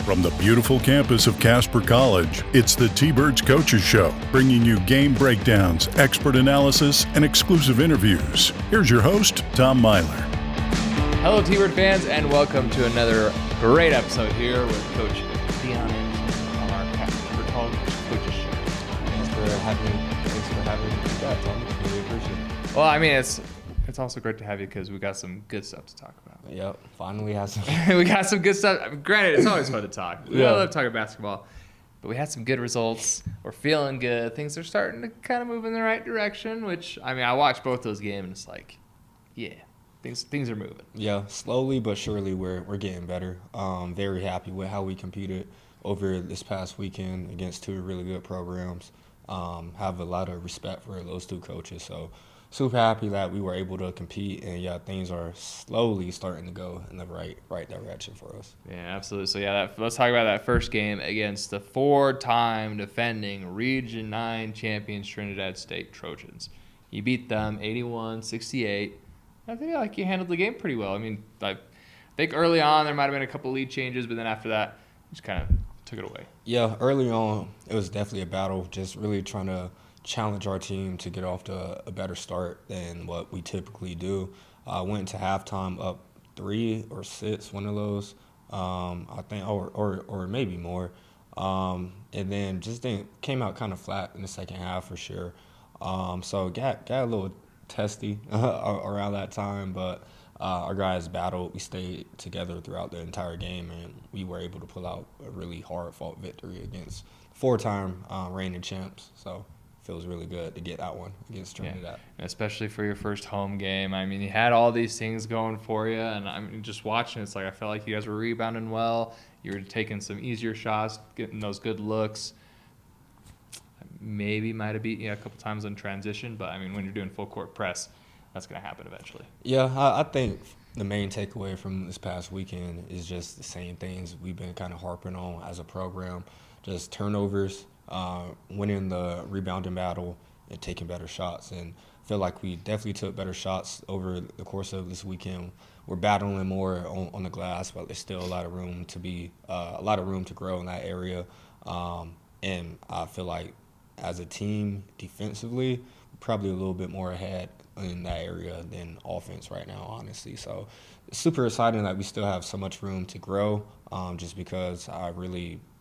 From the beautiful campus of Casper College, it's the T-Birds Coaches Show, bringing you game breakdowns, expert analysis, and exclusive interviews. Here's your host, Tom Myler. Hello, T-Bird fans, and welcome to another great episode here with Coach Dion on our Casper College Coaches Show. Thanks for having me do that, Tom. Really appreciate it. Well, I mean, it's also great to have you because we got some good stuff to talk about. Yep, finally have some. We got some good stuff. I mean, granted, it's always fun to talk. We love talking basketball, but we had some good results. We're feeling good. Things are starting to kind of move in the right direction, which, I mean, I watched both those games, and it's like, yeah, things are moving. Yeah, slowly but surely we're getting better. Very happy with how we competed over this past weekend against two really good programs. Have a lot of respect for those two coaches, so super happy that we were able to compete, and yeah, things are slowly starting to go in the right direction for us. Yeah, absolutely. So yeah, let's talk about that first game against the four-time defending Region 9 champions Trinidad State Trojans. You beat them 81-68. I feel like you handled the game pretty well. I mean, I think early on there might have been a couple lead changes, but then after that, just kind of took it away. Yeah, early on it was definitely a battle, just really trying to challenge our team to get off to a better start than what we typically do. Went to halftime up 3 or 6, one of those, I think, or maybe more. And then just came out kind of flat in the second half for sure. So got a little testy around that time, but our guys battled. We stayed together throughout the entire game, and we were able to pull out a really hard-fought victory against four-time reigning champs. So feels really good to get that one against Trinidad. Yeah. And especially for your first home game. I mean, you had all these things going for you, and I mean, just watching, it's like I felt like you guys were rebounding well. You were taking some easier shots, getting those good looks. Maybe might have beat you a couple times on transition, but I mean, when you're doing full court press, that's going to happen eventually. Yeah, I think the main takeaway from this past weekend is just the same things we've been kind of harping on as a program, just turnovers, winning the rebounding battle, and taking better shots. And I feel like we definitely took better shots over the course of this weekend. We're battling more on the glass, but there's still a lot of room to grow in that area. And I feel like as a team defensively, we're probably a little bit more ahead in that area than offense right now, honestly. So it's super exciting that we still have so much room to grow, just because I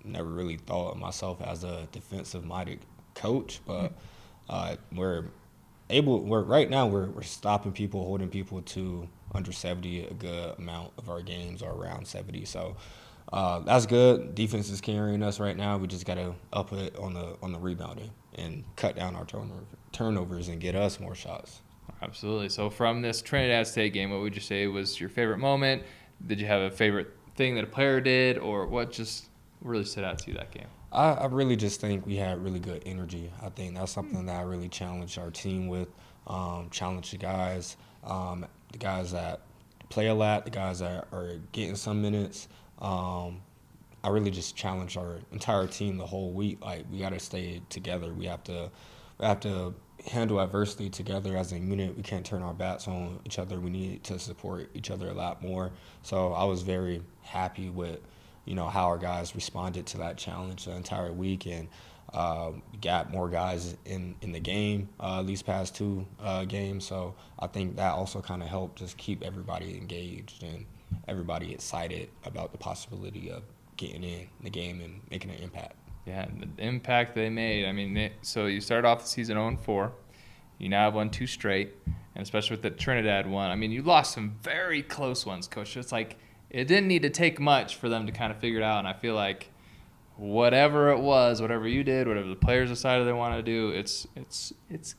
never really thought of myself as a defensive-minded coach, but we're stopping people, holding people to under 70. A good amount of our games are around 70, so that's good. Defense is carrying us right now. We just got to up it on the rebounding and cut down our turnovers and get us more shots. Absolutely. So from this Trinidad State game, what would you say was your favorite moment? Did you have a favorite thing that a player did, or what just really stood out to you that game? I really just think we had really good energy. I think that's something that I really challenged our team with, challenged the guys that play a lot, the guys that are getting some minutes. I really just challenged our entire team the whole week. Like, we got to stay together. We have to handle adversity together as a unit. We can't turn our backs on each other. We need to support each other a lot more. So I was very happy with how our guys responded to that challenge the entire week, and got more guys in the game these past two games. So I think that also kind of helped just keep everybody engaged and everybody excited about the possibility of getting in the game and making an impact. Yeah, the impact they made. I mean, so you started off the season 0-4. You now have won 2 straight, and especially with the Trinidad one. I mean, you lost some very close ones, Coach. It's like it didn't need to take much for them to kind of figure it out, and I feel like whatever it was, whatever you did, whatever the players decided they want to do, it's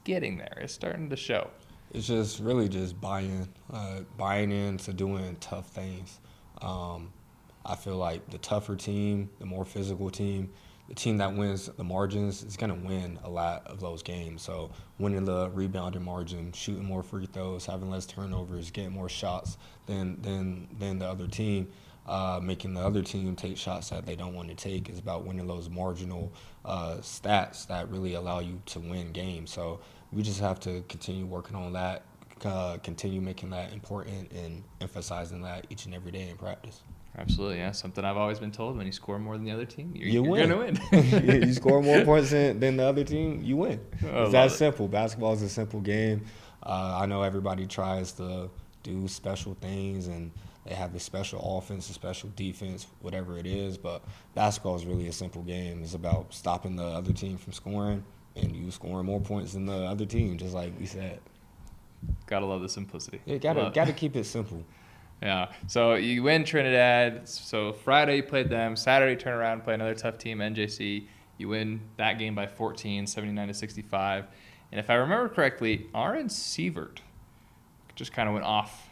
getting there. It's starting to show. It's just really just buying into doing tough things. I feel like the tougher team, the more physical team, the team that wins the margins is going to win a lot of those games. So winning the rebounding margin, shooting more free throws, having less turnovers, getting more shots than the other team, making the other team take shots that they don't want to take is about winning those marginal stats that really allow you to win games. So we just have to continue working on that, continue making that important and emphasizing that each and every day in practice. Absolutely, yeah. Something I've always been told: when you score more than the other team, you're win. going to win. You score more points than the other team, you win. It's that simple. Basketball is a simple game. I know everybody tries to do special things, and they have a special offense, a special defense, whatever it is. But basketball is really a simple game. It's about stopping the other team from scoring, and you scoring more points than the other team, just like we said. Gotta love the simplicity. Yeah, gotta keep it simple. Yeah. So you win Trinidad. So Friday you played them. Saturday turn around and play another tough team, NJC. You win that game by 14, 79-65. And if I remember correctly, Aaron Sievert just kind of went off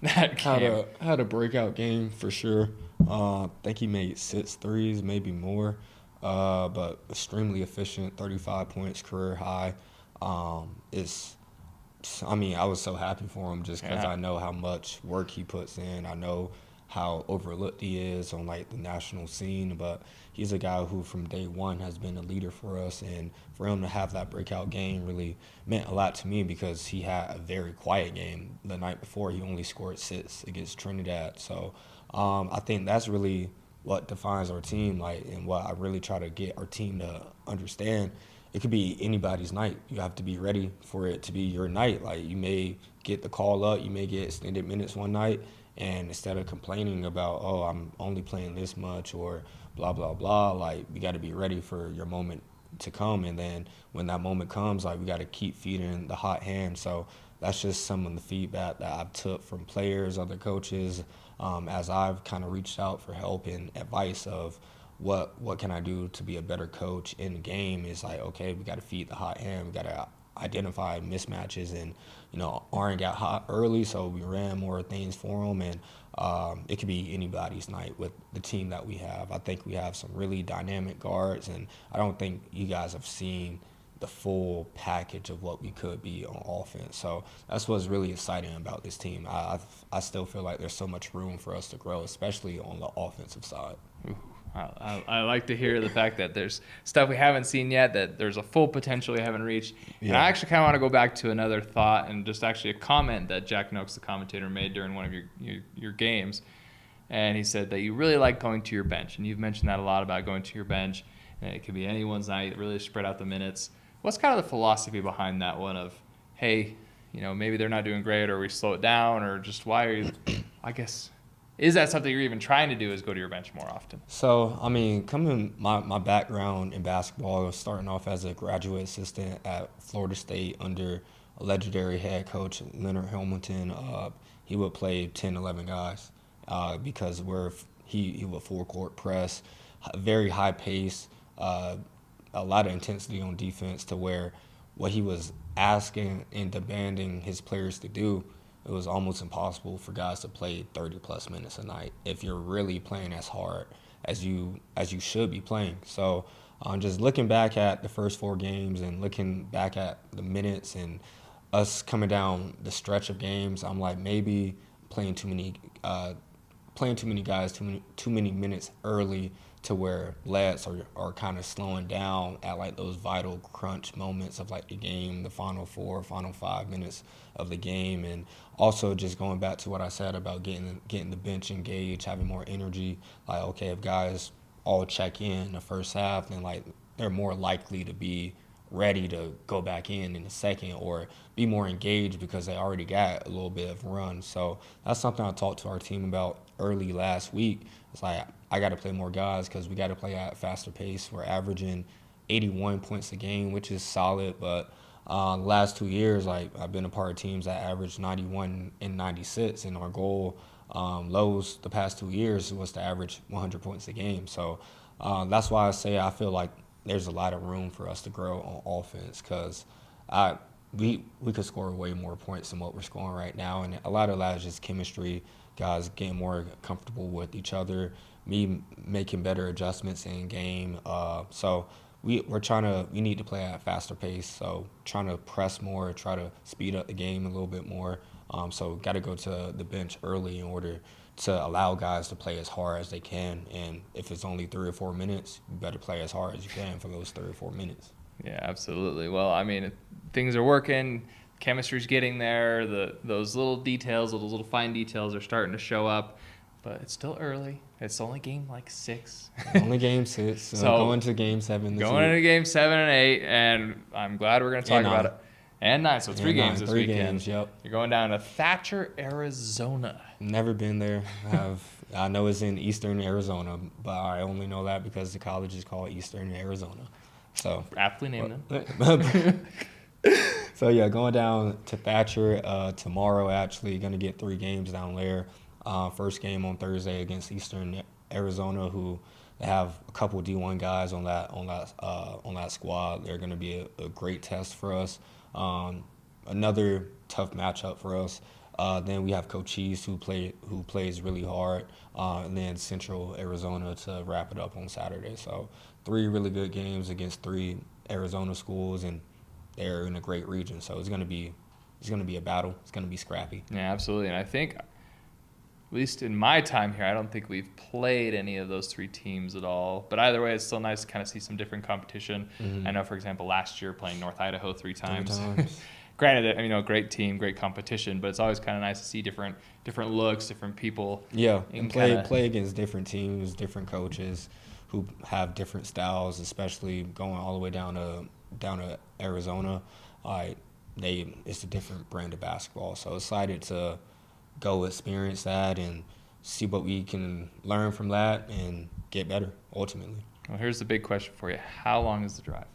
that game. Had a breakout game for sure. I think he made 6 threes, maybe more. But extremely efficient, 35 points, career high. I was so happy for him just because I know how much work he puts in. I know how overlooked he is on the national scene, but he's a guy who from day one has been a leader for us, and for him to have that breakout game really meant a lot to me because he had a very quiet game the night before. He only scored 6 against Trinidad. So I think that's really what defines our team, and what I really try to get our team to understand. It could be anybody's night. You have to be ready for it to be your night. You may get the call up, you may get extended minutes one night, and instead of complaining about, oh, I'm only playing this much or blah, blah, blah, you got to be ready for your moment to come. And then when that moment comes, we got to keep feeding the hot hand. So that's just some of the feedback that I've took from players, other coaches, as I've kind of reached out for help and advice of, what can I do to be a better coach in the game? Is okay, we got to feed the hot hand. We got to identify mismatches. And, Aaron got hot early, so we ran more things for him. And it could be anybody's night with the team that we have. I think we have some really dynamic guards, and I don't think you guys have seen the full package of what we could be on offense. So that's what's really exciting about this team. I still feel like there's so much room for us to grow, especially on the offensive side. Ooh. I like to hear the fact that there's stuff we haven't seen yet, that there's a full potential we haven't reached. Yeah. And I actually kind of want to go back to another thought and just actually a comment that Jack Noakes, the commentator, made during one of your games. And he said that you really like going to your bench. And you've mentioned that a lot about going to your bench. And it could be anyone's night, really spread out the minutes. What's kind of the philosophy behind that one of, hey, maybe they're not doing great, or we slow it down, or just why are you, I guess... Is that something you're even trying to do, is go to your bench more often? So, coming my background in basketball, starting off as a graduate assistant at Florida State under a legendary head coach, Leonard Hamilton, he would play 10, 11 guys because he would full court press, very high pace, a lot of intensity on defense to where what he was asking and demanding his players to do, it was almost impossible for guys to play 30-plus minutes a night if you're really playing as hard as you should be playing. So just looking back at the first 4 games and looking back at the minutes and us coming down the stretch of games, I'm maybe playing too many guys, too many minutes early to where legs are kind of slowing down at those vital crunch moments of the game, the final 4, final 5 minutes of the game. And also just going back to what I said about getting the bench engaged, having more energy. Okay, if guys all check in the first half, then they're more likely to be ready to go back in the second or be more engaged because they already got a little bit of run. So that's something I talked to our team about early last week. It's I got to play more guys because we got to play at a faster pace. We're averaging 81 points a game, which is solid. But the last 2 years, I've been a part of teams that average 91 and 96, and our goal lows the past 2 years was to average 100 points a game. So that's why I say I feel like there's a lot of room for us to grow on offense because we could score way more points than what we're scoring right now. And a lot of that is just chemistry, guys getting more comfortable with each other, me making better adjustments in game. So we need to play at a faster pace. So trying to press more, try to speed up the game a little bit more. So got to go to the bench early in order to allow guys to play as hard as they can. And if it's only 3 or 4 minutes, you better play as hard as you can for those 3 or 4 minutes. Yeah, absolutely. Well, things are working. chemistry's getting there. Those little details, those little fine details are starting to show up. But it's still early. It's only game 6. Only game 6. So going to game 7 this Going week. into game 7 and 8, and I'm glad we're going to talk about it. And 9, so 3 games this weekend. 3 games, yep. You're going down to Thatcher, Arizona. Never been there. I know it's in eastern Arizona, but I only know that because the college is called Eastern Arizona. So aptly named them. So yeah, going down to Thatcher tomorrow. Actually, going to get 3 games down there. First game on Thursday against Eastern Arizona, who they have a couple D1 guys on that squad. They're going to be a great test for us. Another tough matchup for us. Then we have Cochise who plays really hard, and then Central Arizona to wrap it up on Saturday. So 3 really good games against 3 Arizona schools, and they're in a great region. So it's gonna be a battle. It's gonna be scrappy. Yeah, absolutely. And I think, at least in my time here, I don't think we've played any of those 3 teams at all. But either way, it's still nice to kind of see some different competition. Mm-hmm. I know, for example, last year playing North Idaho 3 times. Granted, great team, great competition, but it's always kind of nice to see different looks, different people. Yeah, and play against different teams, different coaches who have different styles, especially going all the way down to Arizona. It's a different brand of basketball. So excited to go experience that and see what we can learn from that and get better ultimately. Well, here's the big question for you. How long is the drive?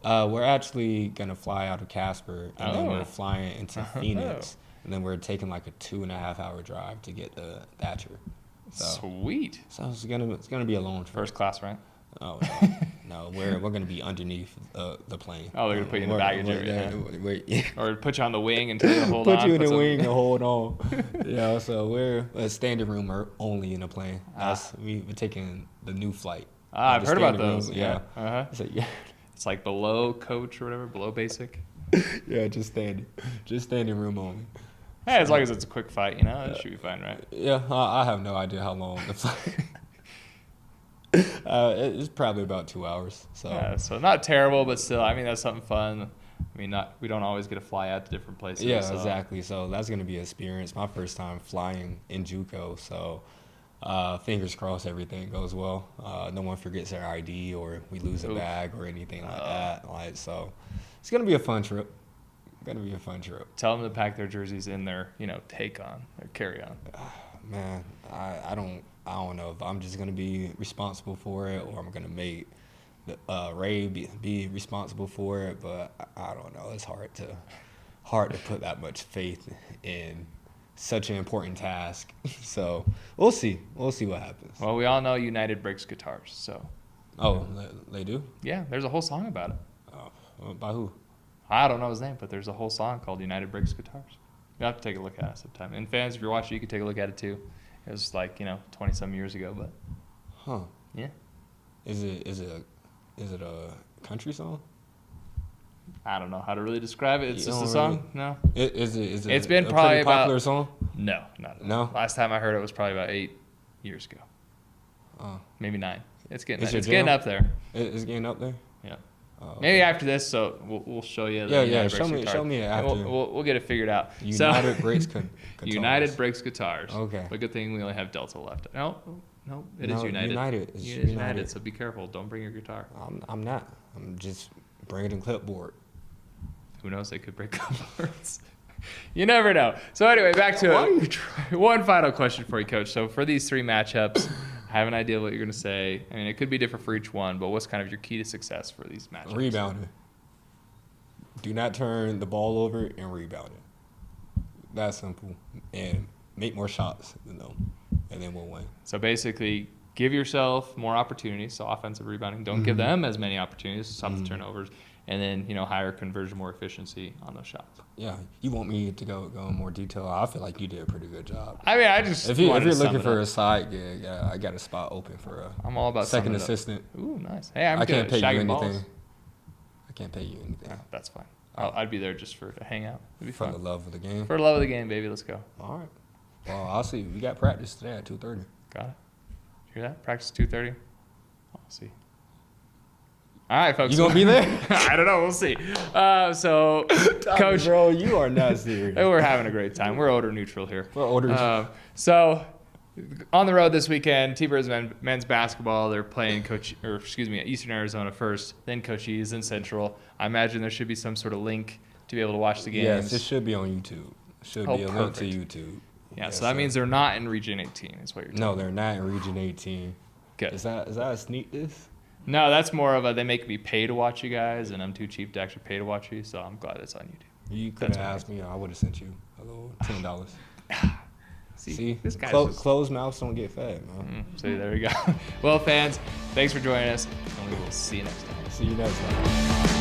We're actually going to fly out of Casper, and then we're flying into Phoenix, and then we're taking like a 2.5-hour drive to get to Thatcher. So, sweet. So it's gonna be a long trip. First class, right? Oh no, we're gonna be underneath the plane. Oh, they're gonna put you in the baggage area. Or put you on the wing and tell you to hold on. Put you in the wing and hold on. Yeah, so we're a standing room only in the plane. We're taking the new flight. I've heard about those. Rooms, yeah. Uh-huh. So, yeah. It's like below coach or whatever, below basic. Yeah, just standing room only. Hey, as long as it's a quick fight, it should be fine, right? Yeah, I have no idea how long the flight. It's probably about 2 hours. So yeah, so not terrible, but still, that's something fun. We don't always get to fly out to different places. Yeah, so. Exactly. So that's gonna be an experience. My first time flying in JUCO, so fingers crossed everything goes well. No one forgets their ID or we lose a bag or anything like that. So it's gonna be a fun trip. Tell them to pack their jerseys in their, take on or carry on. Man, I don't know if I'm just gonna be responsible for it or I'm gonna make Ray be responsible for it. But I don't know. It's hard to put that much faith in such an important task. So we'll see what happens. Well, we all know United breaks guitars, so. Oh, they do? Yeah, there's a whole song about it. Oh, by who? I don't know his name, but there's a whole song called United Breaks Guitars. You have to take a look at it sometime. And fans, if you're watching, you can take a look at it too. It was 20-some years ago, but. Huh. Yeah. Is it a country song? I don't know how to really describe it. It's just a song. No. Is it? It's been a probably pretty popular song? No, not at all. No. Last time I heard it was probably about 8 years ago. Oh. Maybe 9. It's getting It's getting up there. It's getting up there. Yeah. Oh, maybe after this, so we'll show you. Yeah. Show me after. We'll get it figured out. United breaks guitars. United breaks guitars. Okay. But good thing we only have Delta left. No, it is No, United. United. It's United. So be careful. Don't bring your guitar. I'm not. I'm just bringing a clipboard. Who knows? They could break clipboards. You never know. So anyway, back to it. One final question for you, Coach. So for these 3 matchups, I have an idea of what you're going to say. It could be different for each one, but what's kind of your key to success for these matchups? Rebounding. Do not turn the ball over and rebound it. That's simple. And make more shots than them, and then we'll win. So basically, give yourself more opportunities. So offensive rebounding. Don't give them as many opportunities. Stop the turnovers. And then, higher conversion, more efficiency on those shots. Yeah, you want me to go in more detail? I feel like you did a pretty good job. I just if you're looking for a side gig, I got a spot open for a I'm all about second assistant. Ooh, nice. Hey, I can't pay you anything. Balls. I can't pay you anything. Oh, that's fine. I'd be there just to hang out. It'd be fun. For the love of the game. For the love of the game, baby. Let's go. All right. Well, I'll see. We got practice today at 2:30. Got it. Hear that? Practice 2:30. I'll see. All right, folks. You gonna be there? I don't know. We'll see. So, Coach, bro, you are not serious. we're having a great time. We're odor neutral here. We're odor. So, on the road this weekend, T-Birds men's basketball. They're playing Eastern Arizona first, then Cochise, then Central. I imagine there should be some sort of link to be able to watch the games. Yes, it should be on YouTube. Should be a link to YouTube. Yeah, so that means they're not in Region 18, is what you're telling me. No, they're not in Region 18. Good. Is that a sneak diss? No, that's more of a they make me pay to watch you guys, and I'm too cheap to actually pay to watch you, so I'm glad it's on YouTube. You could have asked me, I would have sent you a little $10. See? This guy's Closed mouths don't get fed, man. See, there we go. Well, fans, thanks for joining us, and we will see you next time. See you next time.